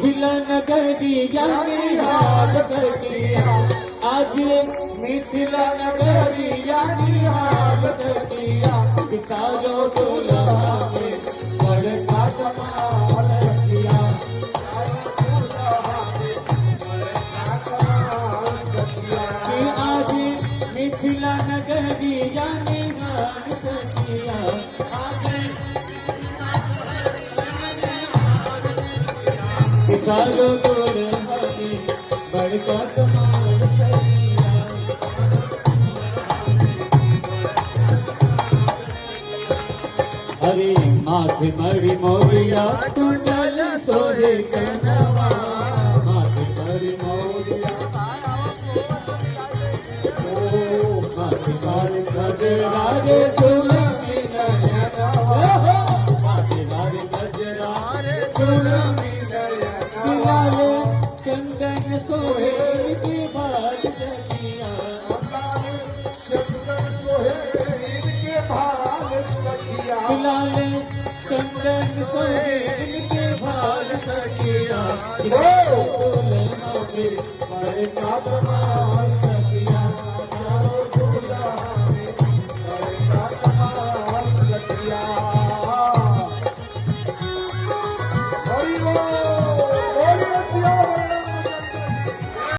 मिथिला नगरी यानी हाथ दिया, आज मिथिला नगरी यानी हाथ दिया, बिचारो दुल्हा में बड़का कमाल किया। आज मिथिला नगरी यानी हाथ दिया, आज बिचारो दुल्हा में बड़का कमाल किया। अरे माथे मरी मोरिया कुंडल सोहे कनवा, माथे मरी मोरिया माथे मारे गजरा रे झूलमी नयनवा, माथे मारे गजरा रे झूलमी नयनवा, चंदन सोहे इनके भाल सखिया, चंदन सोहे इनके भाल सखिया, लाले चंदन सोहे इनके भाल सखिया, दुल्हा में बड़का कमाल